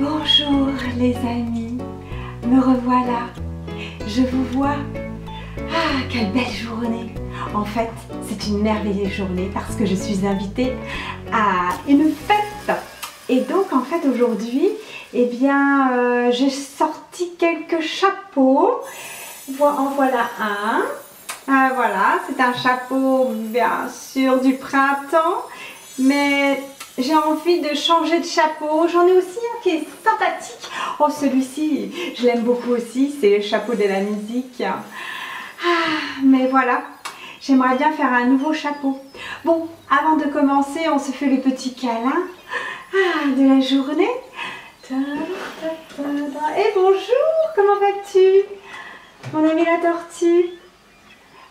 Bonjour les amis, me revoilà, je vous vois. Ah, quelle belle journée! En fait, c'est une merveilleuse journée parce que je suis invitée à une fête. Et donc en fait aujourd'hui, eh bien, j'ai sorti quelques chapeaux. En voilà un. Voilà, c'est un chapeau bien sûr du printemps, mais j'ai envie de changer de chapeau. J'en ai aussi un qui est sympathique. Oh, celui-ci, je l'aime beaucoup aussi, c'est le chapeau de la musique. Mais voilà, j'aimerais bien faire un nouveau chapeau. Bon, avant de commencer, on se fait le petit câlin de la journée. Et bonjour, comment vas-tu, mon ami la tortue?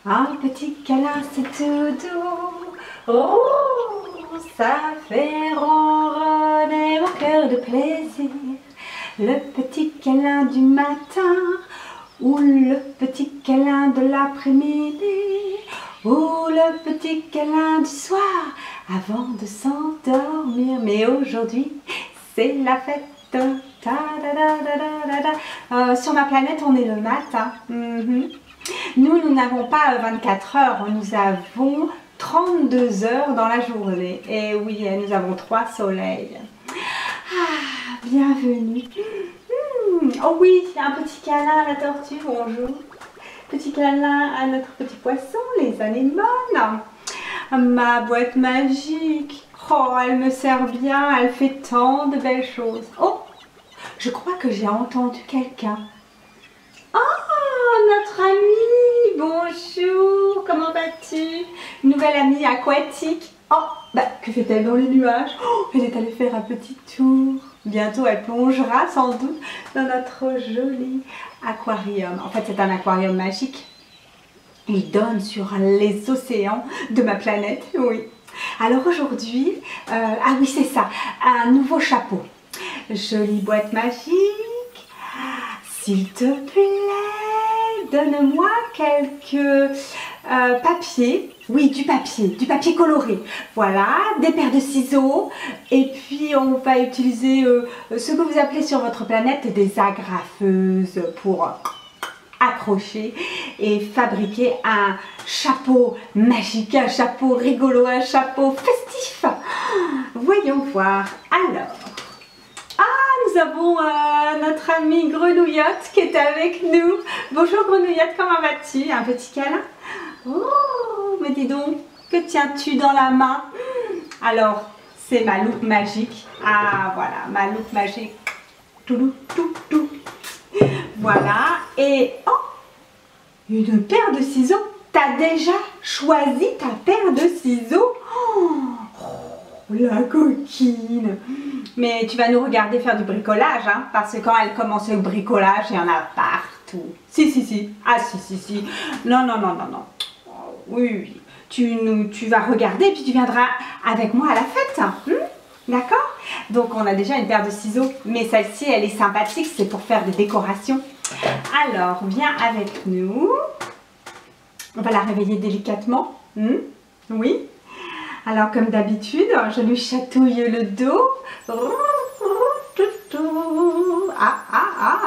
Un petit câlin, c'est tout doux. Oh, ça fait ronronner mon cœur de plaisir. Le petit câlin du matin ou le petit câlin de l'après-midi ou le petit câlin du soir avant de s'endormir. Mais aujourd'hui, c'est la fête. Sur ma planète, on est le matin. Nous n'avons pas 24 heures, nous avons 32 heures dans la journée. Et oui, nous avons 3 soleils. Bienvenue. Oh oui, un petit câlin à la tortue, bonjour. Petit câlin à notre petit poisson, les anémones. Ma boîte magique. Oh, elle me sert bien, elle fait tant de belles choses. Oh, je crois que j'ai entendu quelqu'un. Oh, notre amie, bonjour, comment vas-tu? Nouvelle amie aquatique. Oh, bah, que fait-elle dans les nuages? Oh, elle est allée faire un petit tour. Bientôt, elle plongera sans doute dans notre joli aquarium. En fait, c'est un aquarium magique. Il donne sur les océans de ma planète, oui. Alors aujourd'hui, ah oui, c'est ça, un nouveau chapeau. Jolie boîte magique. S'il te plaît, donne-moi quelques papiers. Oui, du papier coloré. Voilà, des paires de ciseaux. Et puis, on va utiliser ce que vous appelez sur votre planète des agrafeuses pour accrocher et fabriquer un chapeau magique, un chapeau rigolo, un chapeau festif. Voyons voir. Alors, nous avons notre amie Grenouillotte qui est avec nous. Bonjour Grenouillotte, comment vas-tu? Un petit câlin? Oh, mais dis donc, que tiens-tu dans la main? Alors, c'est ma loupe magique. Ah, voilà, ma loupe magique. Tout. Voilà, et oh, une paire de ciseaux. T'as déjà choisi ta paire de ciseaux? Oh, la coquine. Mais tu vas nous regarder faire du bricolage, hein, parce que quand elle commence le bricolage, il y en a partout. Si. Ah, si. Non. Oh, oui. Tu vas regarder et puis tu viendras avec moi à la fête. D'accord? Donc, on a déjà une paire de ciseaux, mais celle-ci, elle est sympathique, c'est pour faire des décorations. Alors, viens avec nous. On va la réveiller délicatement. Oui. Alors, comme d'habitude, je lui chatouille le dos.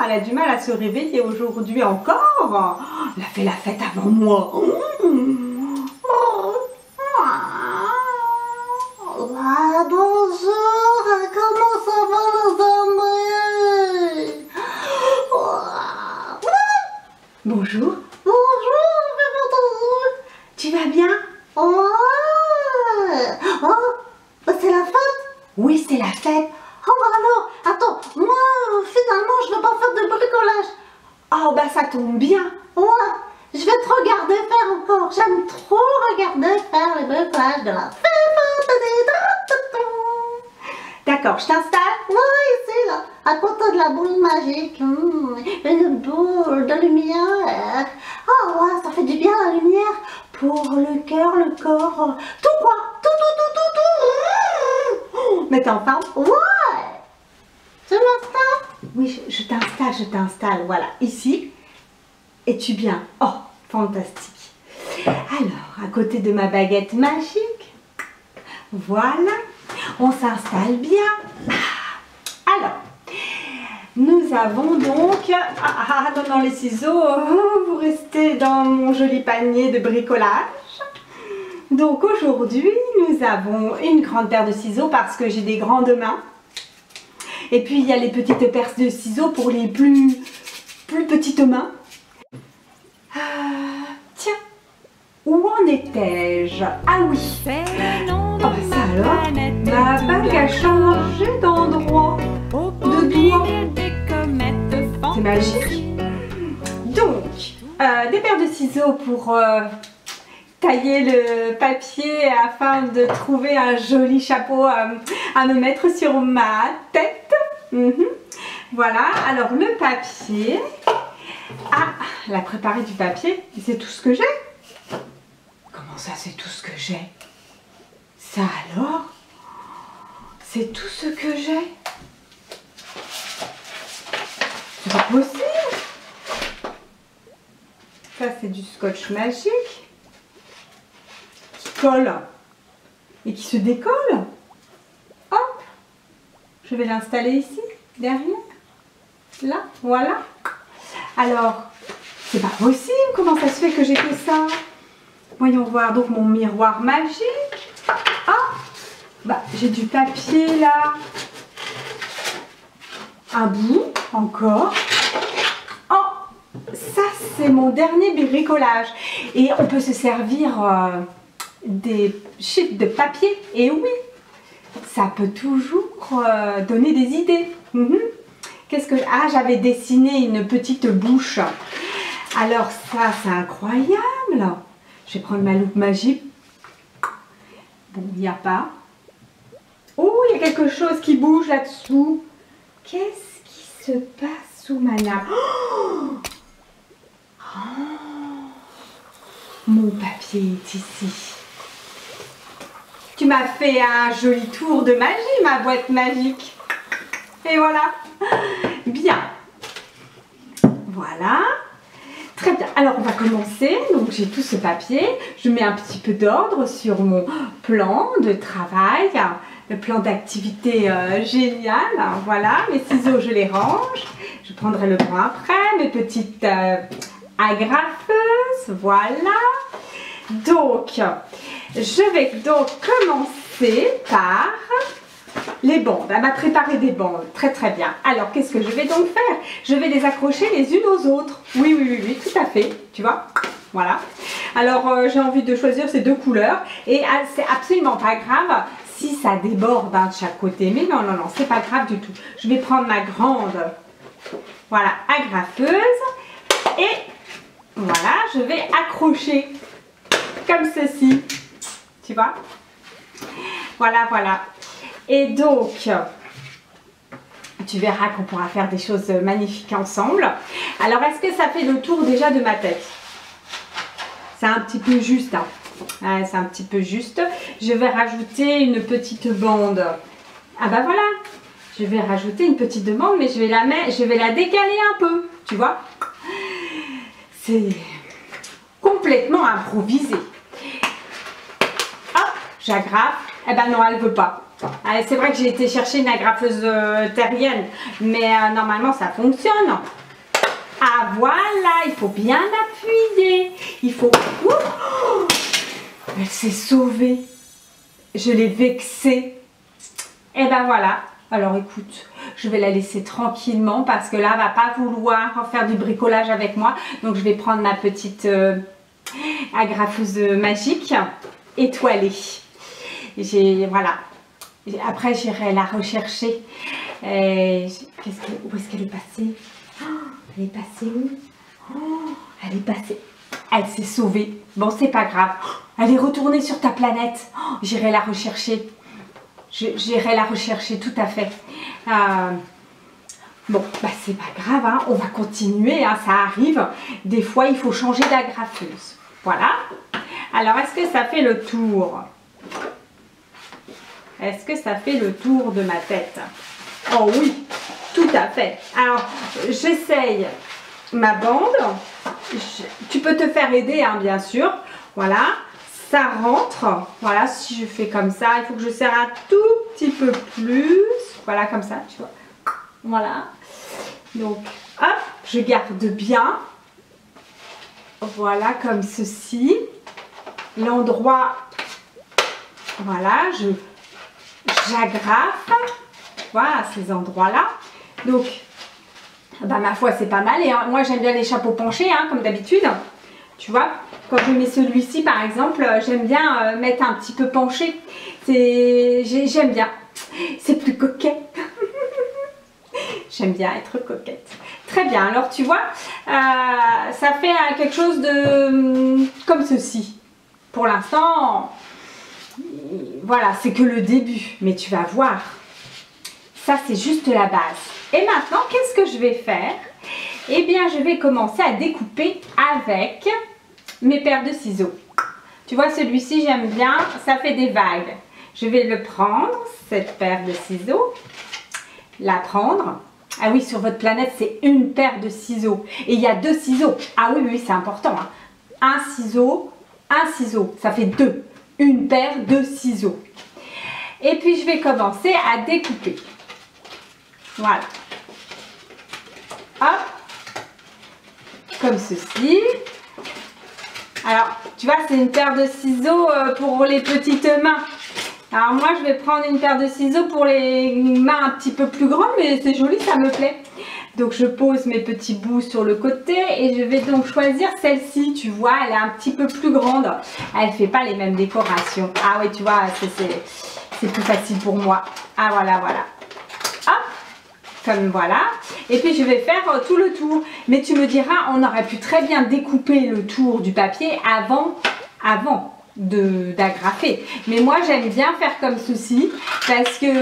Elle a du mal à se réveiller aujourd'hui encore. Elle a fait la fête avant moi. Bonjour, comment ça va les amis? Bonjour. Bonjour, Tu vas bien? ouais. Oh, c'est la fête? Oui, c'est la fête. Oh bah alors, attends, moi finalement je vais pas faire de bricolage. Oh bah ça tombe bien. Ouais, je vais te regarder faire encore. J'aime trop regarder faire les bricolages de la fête. D'accord, je t'installe? Ouais, ici là, à côté de la boule magique. Une boule de lumière. Ah ouais, ça fait du bien la lumière. Pour le cœur, le corps. Tout quoi? Tout. Mais t'es en forme? Ouais. Tu m'installes? Oui, je t'installe. Voilà, ici. Es-tu bien? Oh, fantastique. Alors, à côté de ma baguette magique. Voilà. On s'installe bien. Alors, nous avons donc... non, les ciseaux, vous restez dans mon joli panier de bricolage. Donc aujourd'hui, nous avons une grande paire de ciseaux parce que j'ai des grandes mains. Et puis il y a les petites paires de ciseaux pour les plus petites mains. Tiens, où en étais-je? Ah oui, oh bah ça alors, ma bague a changé d'endroit, de doigt. C'est magique. Donc, des paires de ciseaux pour tailler le papier afin de trouver un joli chapeau à me mettre sur ma tête. Voilà, alors le papier. Ah, la préparée du papier, c'est tout ce que j'ai. Comment ça, c'est tout ce que j'ai? Ça alors? C'est tout ce que j'ai? C'est pas possible. Ça, c'est du scotch magique qui colle et qui se décolle. Hop, je vais l'installer ici, derrière. Là, voilà. Alors, c'est pas possible. Comment ça se fait que j'ai que ça? Voyons voir. Donc, mon miroir magique. Ah, bah, j'ai du papier là. Un bout, encore. Oh, ça, c'est mon dernier bricolage. Et on peut se servir des chiffres de papier. Et oui, ça peut toujours donner des idées. Qu'est-ce que... Ah, j'avais dessiné une petite bouche. Alors ça, c'est incroyable. Je vais prendre ma loupe magique. Bon, il n'y a pas. Oh, il y a quelque chose qui bouge là-dessous. Qu'est-ce qui se passe sous ma nappe? Oh, mon papier est ici. Tu m'as fait un joli tour de magie, ma boîte magique. Et voilà. Bien. Voilà. Très bien. Alors, on va commencer. Donc, j'ai tout ce papier. Je mets un petit peu d'ordre sur mon plan de travail. Le plan d'activité génial. Voilà. Mes ciseaux, je les range. Je prendrai le point après. Mes petites agrafeuses. Voilà. Donc, je vais donc commencer par... les bandes. Elle m'a préparé des bandes. Très très bien. Alors, qu'est-ce que je vais donc faire? Je vais les accrocher les unes aux autres. Oui, tout à fait. Tu vois? Voilà. Alors, j'ai envie de choisir ces deux couleurs. Et c'est absolument pas grave si ça déborde de chaque côté. Mais non, c'est pas grave du tout. Je vais prendre ma grande, voilà, agrafeuse. Et voilà, je vais accrocher comme ceci. Tu vois? Voilà. Et donc, tu verras qu'on pourra faire des choses magnifiques ensemble. Alors, est-ce que ça fait le tour déjà de ma tête? C'est un petit peu juste. Hein. Ouais, c'est un petit peu juste. Je vais rajouter une petite bande. Ah bah voilà. Je vais rajouter une petite bande, mais je vais la décaler un peu. Tu vois? C'est complètement improvisé. Hop, j'agrafe. Eh ben non, elle veut pas. C'est vrai que j'ai été chercher une agrafeuse terrienne, mais normalement ça fonctionne. Ah voilà, il faut bien appuyer. Il faut... Oh, elle s'est sauvée. Je l'ai vexée. Et ben voilà. Alors écoute, je vais la laisser tranquillement parce que là, elle va pas vouloir faire du bricolage avec moi. Donc je vais prendre ma petite agrafeuse magique étoilée. Voilà. Après, j'irai la rechercher. Où est-ce qu'elle est passée? Elle est passée où? Elle est passée. Elle s'est sauvée. Bon, c'est pas grave. Elle est retournée sur ta planète. J'irai la rechercher. J'irai la rechercher, tout à fait. Bon, bah c'est pas grave. Hein. On va continuer. Hein. Ça arrive. Des fois, il faut changer d'agrafeuse. Voilà. Alors, est-ce que ça fait le tour? Est-ce que ça fait le tour de ma tête? Oh oui, tout à fait. Alors, j'essaye ma bande. Tu peux te faire aider, hein, bien sûr. Voilà, ça rentre. Voilà, si je fais comme ça, il faut que je serre un tout petit peu plus. Voilà, comme ça, tu vois. Voilà. Donc, hop, je garde bien. Voilà, comme ceci. L'endroit, voilà, j'agrafe. Voilà, ces endroits-là. Donc, bah, ma foi, c'est pas mal. Et moi, j'aime bien les chapeaux penchés, hein, comme d'habitude. Tu vois, quand je mets celui-ci, par exemple, j'aime bien mettre un petit peu penché. J'aime bien. C'est plus coquet. J'aime bien être coquette. Très bien. Alors, tu vois, ça fait quelque chose de comme ceci. Pour l'instant, voilà, c'est que le début. Mais tu vas voir. Ça, c'est juste la base. Et maintenant, qu'est-ce que je vais faire? Eh bien, je vais commencer à découper avec mes paires de ciseaux. Tu vois, celui-ci, j'aime bien. Ça fait des vagues. Je vais le prendre, cette paire de ciseaux. La prendre. Ah oui, sur votre planète, c'est une paire de ciseaux. Et il y a 2 ciseaux. Ah oui, oui, c'est important. Hein. Un ciseau. Ça fait 2. Une paire de ciseaux. Et puis, je vais commencer à découper. Voilà. Hop. Comme ceci. Alors, tu vois, c'est une paire de ciseaux pour les petites mains. Alors moi, je vais prendre une paire de ciseaux pour les mains un petit peu plus grandes, mais c'est joli, ça me plaît. Donc, je pose mes petits bouts sur le côté et je vais donc choisir celle-ci. Tu vois, elle est un petit peu plus grande. Elle ne fait pas les mêmes décorations. Ah oui, tu vois, c'est plus facile pour moi. Ah, voilà, voilà. Hop, comme voilà. Et puis, je vais faire tout le tour. Mais tu me diras, on aurait pu très bien découper le tour du papier avant d'agrafer. Mais moi j'aime bien faire comme ceci parce que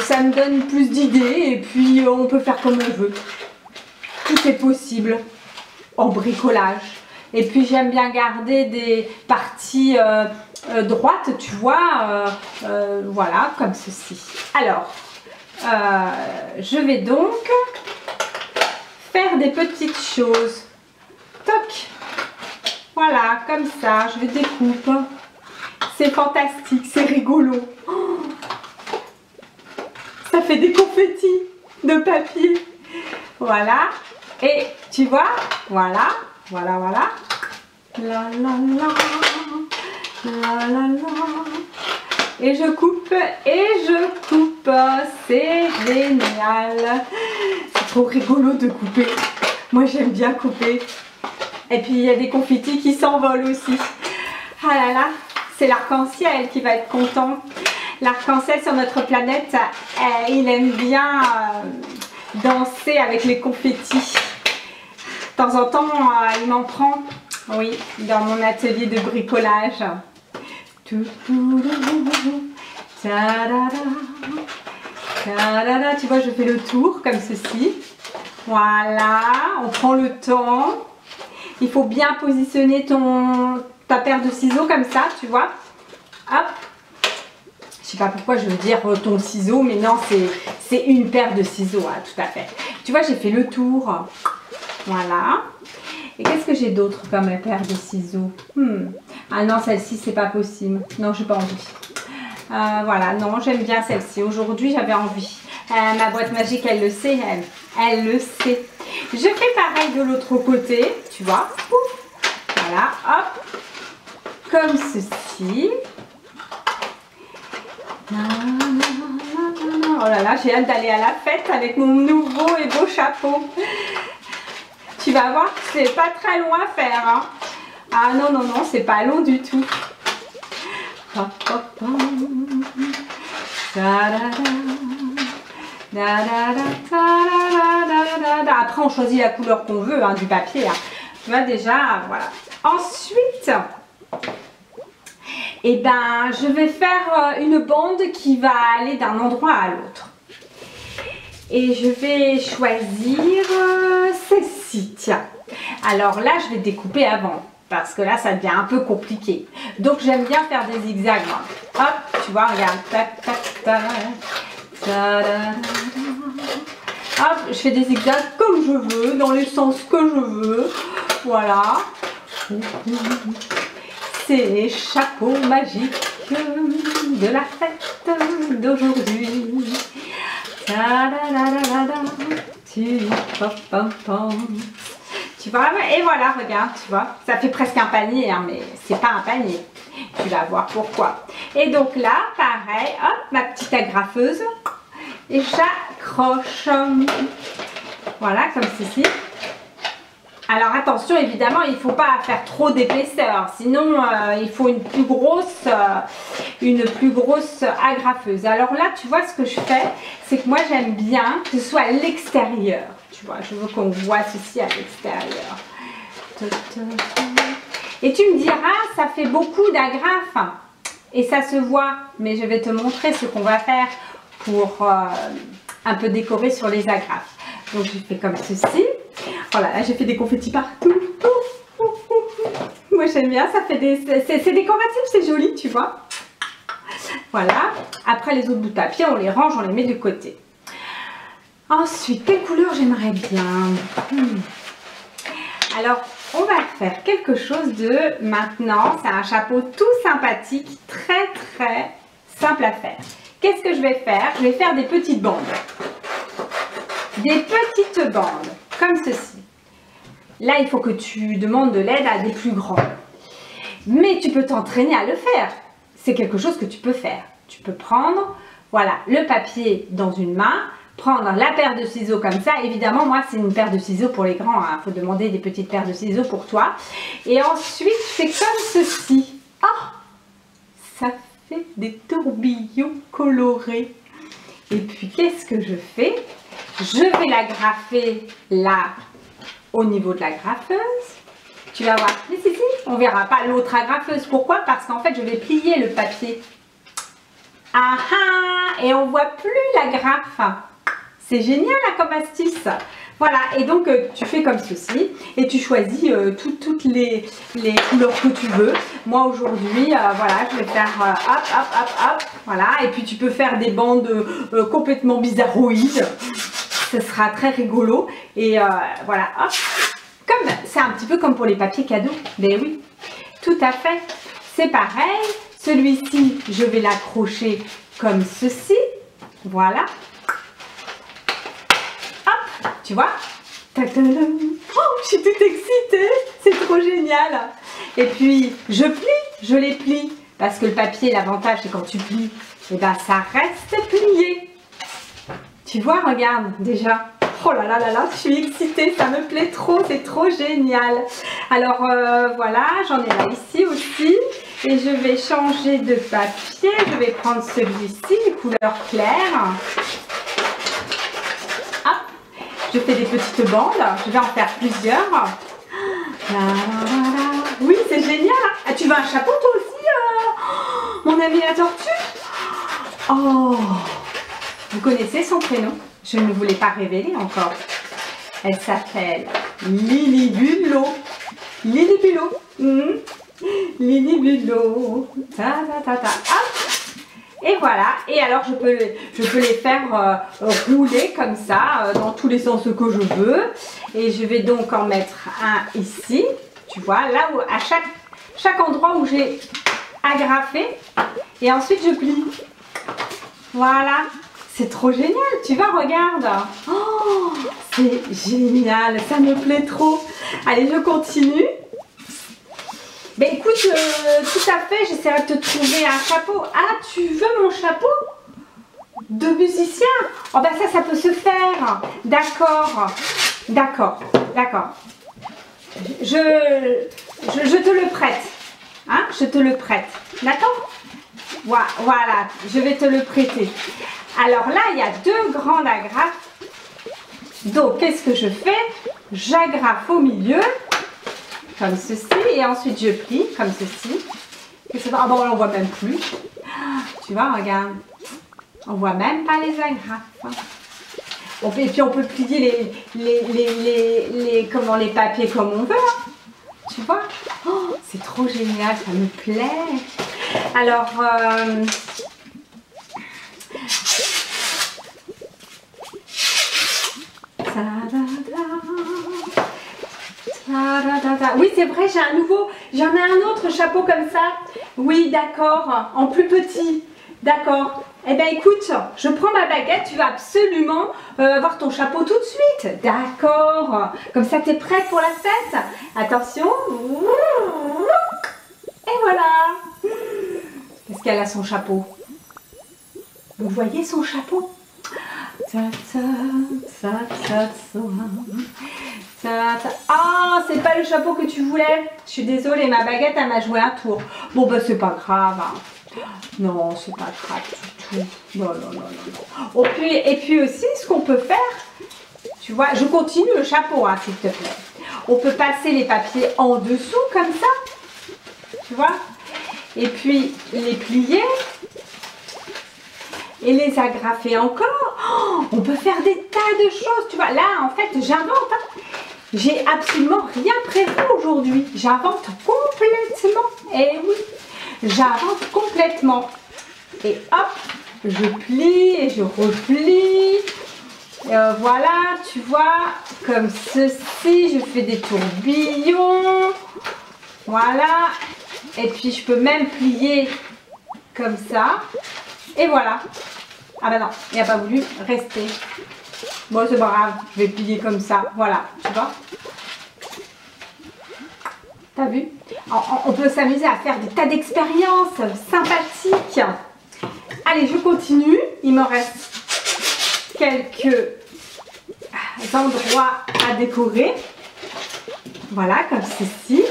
ça me donne plus d'idées et puis on peut faire comme on veut. Tout est possible en bricolage. Et puis j'aime bien garder des parties droites, tu vois, voilà, comme ceci. Alors, je vais donc faire des petites choses. Toc! Voilà, comme ça, je les découpe. C'est fantastique, c'est rigolo. Oh, ça fait des confettis de papier. Voilà. Et tu vois, voilà, voilà, voilà. La la la, la la la. Et je coupe, c'est génial. C'est trop rigolo de couper. Moi, j'aime bien couper. Et puis, il y a des confettis qui s'envolent aussi. Ah là là, c'est l'arc-en-ciel qui va être content. L'arc-en-ciel sur notre planète, il aime bien danser avec les confettis. De temps en temps, il m'en prend, oui, dans mon atelier de bricolage. Tu vois, je fais le tour comme ceci. Voilà, on prend le temps. Il faut bien positionner ta paire de ciseaux comme ça, tu vois. Hop. Je sais pas pourquoi je veux dire ton ciseau, mais non, c'est une paire de ciseaux, hein, tout à fait. Tu vois, j'ai fait le tour. Voilà. Et qu'est-ce que j'ai d'autre comme paire de ciseaux? Ah non, celle-ci, c'est pas possible. Non, j'ai pas envie. Voilà, non, j'aime bien celle-ci. Aujourd'hui, j'avais envie. Ma boîte magique, elle le sait, elle le sait. Je fais pareil de l'autre côté, tu vois. Voilà, hop. Comme ceci. Oh là là, j'ai hâte d'aller à la fête avec mon nouveau et beau chapeau. Tu vas voir, c'est pas très long à faire. Hein. Ah non, non, non, c'est pas long du tout. Après, on choisit la couleur qu'on veut, hein, du papier. Hein. Tu vois déjà, voilà. Ensuite, eh ben, je vais faire une bande qui va aller d'un endroit à l'autre. Et je vais choisir celle-ci, tiens. Alors là, je vais découper avant, parce que là, ça devient un peu compliqué. Donc, j'aime bien faire des zigzags. Moi. Hop, tu vois, regarde. Tac, tac, tac. Hop, je fais des zigzags comme je veux, dans les sens que je veux. Voilà. C'est les chapeaux magiques de la fête d'aujourd'hui. Tu vois, et voilà, regarde, tu vois, ça fait presque un panier, hein, mais c'est pas un panier. Tu vas voir pourquoi. Et donc là, pareil, hop, ma petite agrafeuse, et j'accroche. Voilà, comme ceci. Alors attention, évidemment, il ne faut pas faire trop d'épaisseur, sinon il faut une plus grosse agrafeuse. Alors là, tu vois, ce que je fais, c'est que moi j'aime bien que ce soit à l'extérieur. Tu vois, je veux qu'on voit ceci à l'extérieur. Et tu me diras, ça fait beaucoup d'agrafes et ça se voit, mais je vais te montrer ce qu'on va faire pour un peu décorer sur les agrafes. Donc je fais comme ceci. Voilà, là j'ai fait des confettis partout. Moi j'aime bien, ça fait c'est décoratif, c'est joli, tu vois. Voilà. Après les autres bouts de papier, on les range, on les met de côté. Ensuite, quelle couleur j'aimerais bien? Alors, on va faire quelque chose de maintenant. C'est un chapeau tout sympathique, très simple à faire. Qu'est-ce que je vais faire? Je vais faire des petites bandes. Des petites bandes, comme ceci. Là, il faut que tu demandes de l'aide à des plus grands. Mais tu peux t'entraîner à le faire. C'est quelque chose que tu peux faire. Tu peux prendre, voilà, le papier dans une main, prendre la paire de ciseaux comme ça. Évidemment, moi, c'est une paire de ciseaux pour les grands. Il faut demander des petites paires de ciseaux pour toi. Et ensuite, c'est comme ceci. Oh, ça fait des tourbillons colorés. Et puis, qu'est-ce que je fais? Je vais l'agrafer là, au niveau de la graffeuse. Tu vas voir. Mais si, on verra pas l'autre agrafeuse. Pourquoi? Parce qu'en fait, je vais plier le papier. Ah ah! Et on voit plus la graffe. C'est génial là, comme astuce. Voilà, et donc tu fais comme ceci et tu choisis toutes les couleurs que tu veux. Moi aujourd'hui, voilà, je vais faire hop, voilà. Et puis tu peux faire des bandes complètement bizarroïdes. Ce sera très rigolo. Et voilà, hop. C'est un petit peu comme pour les papiers cadeaux. Ben oui, tout à fait. C'est pareil. Celui-ci, je vais l'accrocher comme ceci. Voilà. Hop, tu vois. Oh, je suis toute excitée. C'est trop génial. Et puis, je les plie. Parce que le papier, l'avantage, c'est quand tu plies, et ben, ça reste plié. Tu vois, regarde, déjà. Oh là là là là, je suis excitée, ça me plaît trop, c'est trop génial. Alors voilà, j'en ai là ici aussi. Et je vais changer de papier. Je vais prendre celui-ci, couleur claire. Hop, je fais des petites bandes. Je vais en faire plusieurs. Là, là, là. Oui, c'est génial. Ah, tu veux un chapeau toi aussi, mon ami la tortue? Oh, vous connaissez son prénom? Je ne vous l'ai pas révélé encore. Elle s'appelle Lily Bulot. Lily Bulot. Lily Bulot. Ta ta ta ta. Hop. Et voilà. Et alors je peux les faire rouler comme ça dans tous les sens que je veux. Et je vais donc en mettre un ici. Tu vois, là où à chaque endroit où j'ai agrafé. Et ensuite je plie. Voilà. C'est trop génial, tu vois, regarde. Oh, c'est génial, ça me plaît trop. Allez, je continue. Ben écoute, tout à fait, j'essaierai de te trouver un chapeau. Ah, tu veux mon chapeau de musicien? Oh ben ça peut se faire. D'accord, d'accord, d'accord. Je te le prête. Hein, je te le prête. D'accord? Voilà, je vais te le prêter. Alors là, il y a deux grandes agrafes. Donc, qu'est-ce que je fais? J'agrafe au milieu, comme ceci, et ensuite je plie, comme ceci. Ah bon, on ne voit même plus. Tu vois, regarde. On ne voit même pas les agrafes. Et puis, on peut plier les papiers comme on veut. Hein. Tu vois? Oh, c'est trop génial, ça me plaît. Alors... Oui, c'est vrai, j'en ai un autre chapeau comme ça. Oui, d'accord, en plus petit. D'accord. Eh bien écoute, je prends ma baguette, tu vas absolument avoir ton chapeau tout de suite. D'accord. Comme ça, tu es prête pour la fête. Attention. Et voilà. Est-ce qu'elle a son chapeau? Vous voyez son chapeau? Ah, c'est pas le chapeau que tu voulais. Je suis désolée, ma baguette, elle m'a joué un tour. Bon, bah, c'est pas grave. Hein. Non, c'est pas grave du tout. Non, non, non, non. Oh, et puis aussi, ce qu'on peut faire, tu vois, je continue le chapeau, hein, s'il te plaît. On peut passer les papiers en dessous, comme ça. Tu vois? Et puis, les plier. Et les agrafer encore. Oh, on peut faire des tas de choses. Tu vois, là, en fait, j'invente. Hein. J'ai absolument rien prévu aujourd'hui. J'invente complètement. Eh oui, j'invente complètement. Et hop, je plie et je replie. Et voilà, tu vois, comme ceci. Je fais des tourbillons. Voilà. Et puis, je peux même plier comme ça. Et voilà. Ah bah non, il n'a pas voulu rester. Bon, c'est pas grave, je vais plier comme ça. Voilà, tu vois. T'as vu? On peut s'amuser à faire des tas d'expériences sympathiques. Allez, je continue. Il me reste quelques endroits à décorer. Voilà, comme ceci.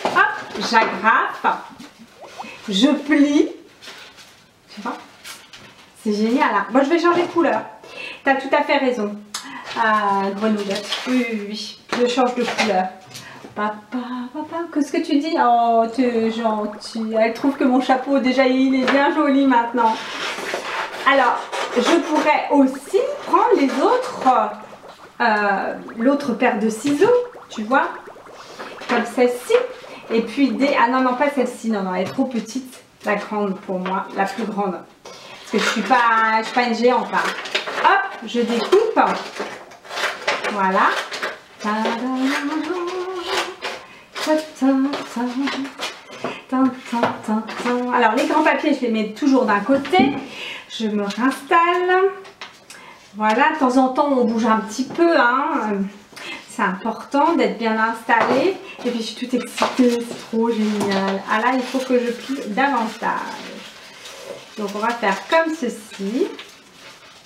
Hop, j'agrafe. Je plie. Tu vois? C'est génial. Hein? Moi, je vais changer de couleur. Tu as tout à fait raison. Ah, grenouillette. Oui, oui, oui. Je change de couleur. Papa, papa, qu'est-ce que tu dis? Oh, tu es gentil. Elle trouve que mon chapeau, déjà, il est bien joli maintenant. Alors, je pourrais aussi prendre les autres, l'autre paire de ciseaux, tu vois, comme celle-ci. Et puis, ah non, non, pas celle-ci, non, non, elle est trop petite, la grande pour moi, la plus grande. Parce que je suis pas une géante, hein. Hop, je découpe. Voilà. Alors, les grands papiers, je les mets toujours d'un côté. Je me réinstalle. Voilà, de temps en temps, on bouge un petit peu, hein. C'est important d'être bien installé. Et puis, je suis toute excitée, c'est trop génial. Ah là, il faut que je plie davantage. Donc, on va faire comme ceci.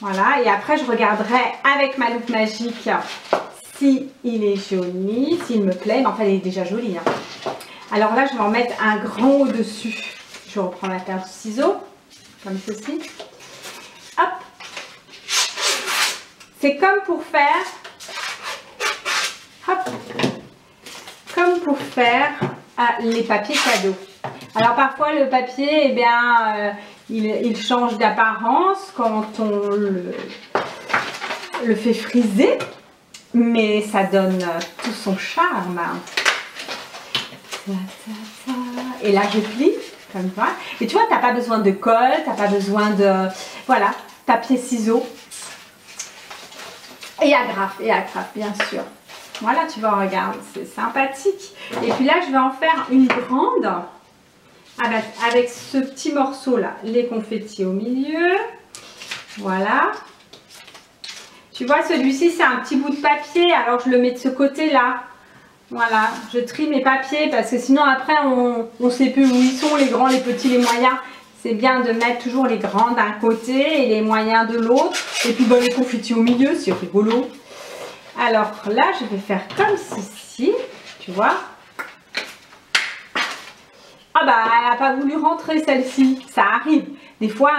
Voilà, et après, je regarderai avec ma loupe magique si il est joli, s'il me plaît. Mais enfin, il est déjà joli. Hein. Alors là, je vais en mettre un grand au-dessus. Je reprends la paire de ciseaux, comme ceci. Hop. C'est comme pour faire... Hop. Comme pour faire les papiers cadeaux. Alors parfois le papier, eh bien, il change d'apparence quand on le fait friser, mais ça donne tout son charme. Et là je plie comme ça. Et tu vois, tu n'as pas besoin de colle, tu n'as pas besoin de... Voilà, papier ciseaux. Et agrafe, bien sûr. Voilà, tu vois, regarde, c'est sympathique. Et puis là, je vais en faire une grande avec ce petit morceau-là, les confettis au milieu. Voilà. Tu vois, celui-ci, c'est un petit bout de papier, alors je le mets de ce côté-là. Voilà, je trie mes papiers parce que sinon, après, on ne sait plus où ils sont, les grands, les petits, les moyens. C'est bien de mettre toujours les grands d'un côté et les moyens de l'autre. Et puis, les confettis au milieu, c'est rigolo. Alors là, je vais faire comme ceci, tu vois. Ah bah, elle n'a pas voulu rentrer celle-ci, ça arrive. Des fois,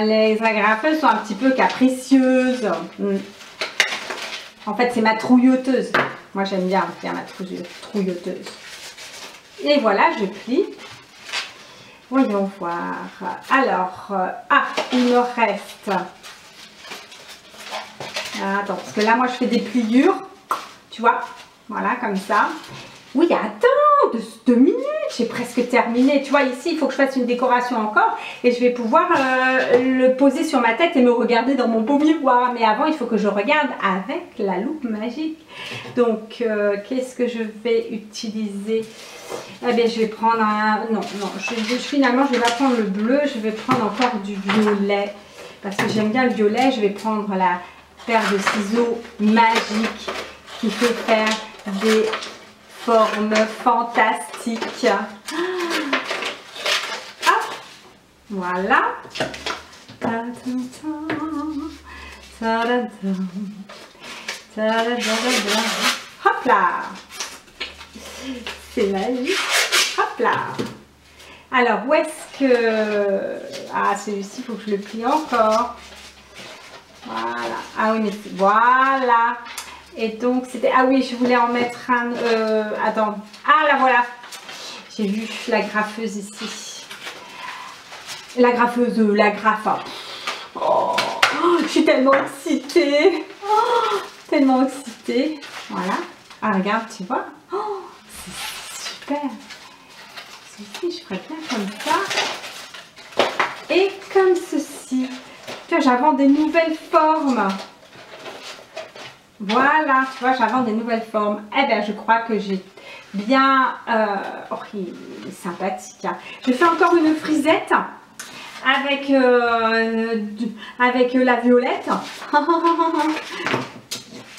les agrafeuses sont un petit peu capricieuses. En fait, c'est ma trouilloteuse. Moi, j'aime bien faire ma trouilloteuse. Et voilà, je plie. Voyons voir. Alors, il me reste... Attends, parce que là, moi, je fais des pliures, tu vois, voilà, comme ça. Oui, attends, 2 minutes, j'ai presque terminé. Tu vois, ici, il faut que je fasse une décoration encore et je vais pouvoir le poser sur ma tête et me regarder dans mon beau miroir. Mais avant, il faut que je regarde avec la loupe magique. Donc, qu'est-ce que je vais utiliser? Eh bien, je vais prendre un... Non, finalement, je ne vais pas prendre le bleu, je vais prendre encore du violet. Parce que j'aime bien le violet, je vais prendre la paire de ciseaux magique qui peut faire des formes fantastiques. Hop, voilà. Hop là. C'est magique. Hop là. Alors, où est-ce que... Ah, celui-ci, il faut que je le plie encore. Voilà. Ah oui, mais voilà. Et donc, c'était... Ah oui, je voulais en mettre un... Attends. Ah, là, voilà. J'ai vu la graffeuse ici. La graffeuse, la graffe. Oh, je suis tellement excitée. Oh, tellement excitée. Voilà. Ah, regarde, tu vois. Oh, c'est super. Ceci, je ferais bien comme ça. Et comme ceci. Tu vois, j'invente des nouvelles formes. Voilà, tu vois, j'invente des nouvelles formes. Eh bien, je crois que j'ai bien... Oh, il est sympathique. Hein. Je fais encore une frisette avec, avec la violette.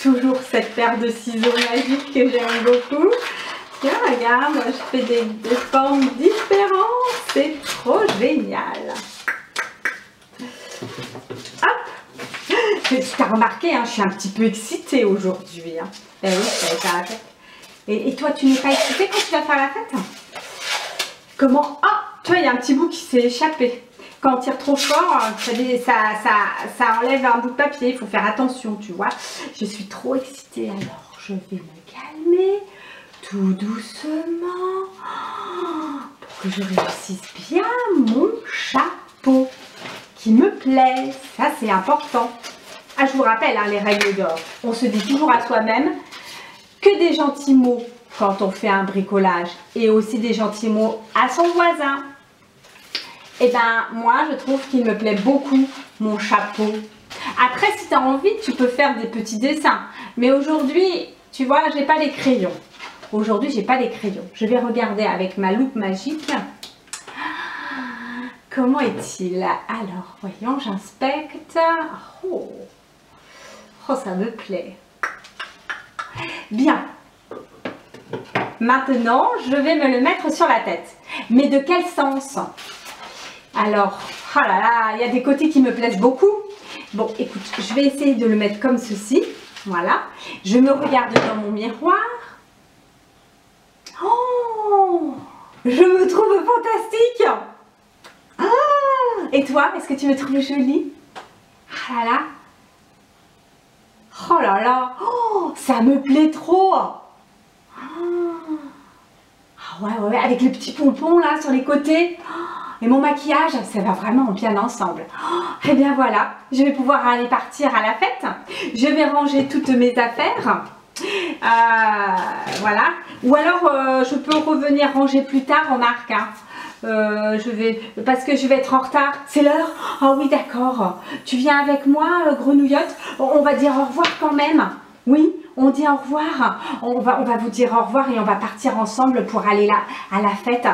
Toujours cette paire de ciseaux magiques que j'aime beaucoup. Tiens, regarde, je fais des formes différentes. C'est trop génial. Hop. Tu as remarqué, hein, je suis un petit peu excitée aujourd'hui. Hein. Ben oui, ça va être à la fête. Et toi, tu n'es pas excitée quand tu vas faire la fête? Comment? Ah, tu vois, il y a un petit bout qui s'est échappé. Quand on tire trop fort, ça enlève un bout de papier. Il faut faire attention, tu vois. Je suis trop excitée. Alors, je vais me calmer tout doucement pour que je réussisse bien mon chapeau qui me plaît. Ça, c'est important. Ah, je vous rappelle, hein, les règles d'or. On se dit toujours à soi-même que des gentils mots quand on fait un bricolage et aussi des gentils mots à son voisin. Et ben moi, je trouve qu'il me plaît beaucoup, mon chapeau. Après, si tu as envie, tu peux faire des petits dessins. Mais aujourd'hui, tu vois, j'ai pas les crayons. Aujourd'hui, j'ai pas les crayons. Je vais regarder avec ma loupe magique. Comment est-il? Alors, voyons, j'inspecte. Oh, ça me plaît. Bien. Maintenant, je vais me le mettre sur la tête. Mais de quel sens? Alors, oh là là, il y a des côtés qui me plaisent beaucoup. Bon, écoute, je vais essayer de le mettre comme ceci. Voilà. Je me regarde dans mon miroir. Oh, je me trouve fantastique. Ah, et toi, est-ce que tu me trouves jolie? Ah là là. Oh là là. Oh, ça me plaît trop. Ouais, avec les petits pompons là sur les côtés. Et mon maquillage, ça va vraiment bien ensemble. Et bien voilà, je vais pouvoir aller partir à la fête. Je vais ranger toutes mes affaires. Voilà. Ou alors, je peux revenir ranger plus tard, remarque. Hein. Parce que je vais être en retard. C'est l'heure? Ah oui, d'accord. Tu viens avec moi, grenouillotte? On va dire au revoir quand même. Oui, on dit au revoir. On va vous dire au revoir et on va partir ensemble pour aller là à la fête.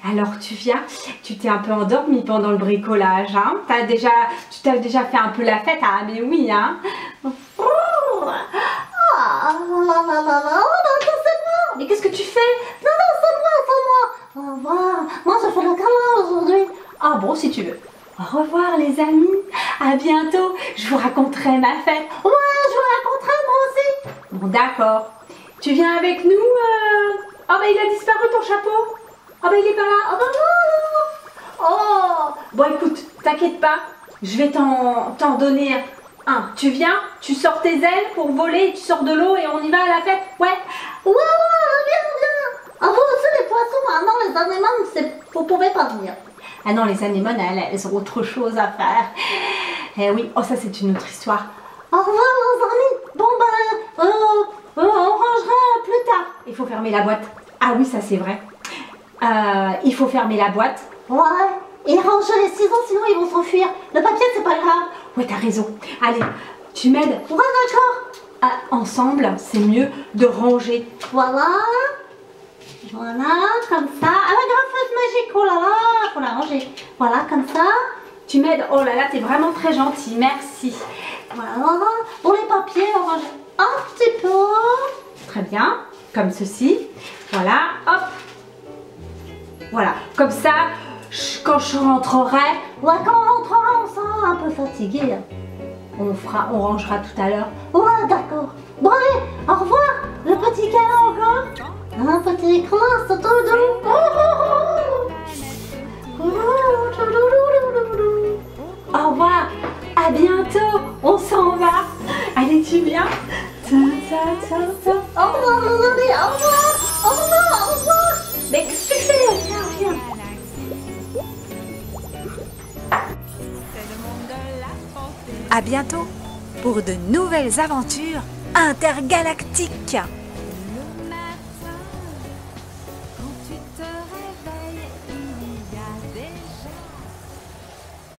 Alors tu viens, tu t'es un peu endormie pendant le bricolage. Hein? Tu t'as déjà fait un peu la fête. Ah mais oui, hein. Mais qu'est-ce que tu fais? Non, c'est moi. Au revoir. Moi, je fais le câlin aujourd'hui. Ah bon, si tu veux. Au revoir les amis. À bientôt. Je vous raconterai ma fête. Ouais, je vous raconterai moi aussi. Bon, d'accord. Tu viens avec nous? Oh, bah il a disparu ton chapeau. Oh, bah il est pas là. Oh, bah non. Oh. Bon, écoute, t'inquiète pas. Je vais t'en donner un. Tu viens? Tu sors tes ailes pour voler, tu sors de l'eau et on y va à la fête? Ouais. Ouais, viens. Ah, vous aussi les poissons. Ah non, les anémones, vous pouvez pas venir. Ah non, les anémones, elles ont autre chose à faire. Eh oui, oh ça c'est une autre histoire. Au revoir les amis. Bon ben, on rangera plus tard. Il faut fermer la boîte. Ah oui, ça c'est vrai. il faut fermer la boîte. Ouais. Et ranger les ciseaux, sinon ils vont s'enfuir. Le papier, c'est pas grave. Ouais, t'as raison. Allez, tu m'aides. Ouais, d'accord. Ensemble, c'est mieux de ranger. Voilà. Voilà, comme ça. Ah, la graffeuse magique, oh là là, faut la ranger. Voilà, comme ça. Tu m'aides. Oh là là, t'es vraiment très gentille. Merci. Voilà. Pour les papiers, on range un petit peu. Très bien. Comme ceci. Voilà. Hop. Voilà. Comme ça, quand je rentrerai, Ouais, quand on rentrera, on sera un peu fatigué. on rangera tout à l'heure. Ouais, d'accord. Bon, allez, au revoir. Le petit câlin encore. Un petit écran, c'est tout doux. Au revoir. À bientôt. On s'en va. Allez, tu viens. Ta, ta, ta, ta. Au revoir, mon ami, au revoir. Au revoir, au revoir. Mais qu'est-ce que tu fais? Viens, viens. À bientôt pour de nouvelles aventures intergalactiques.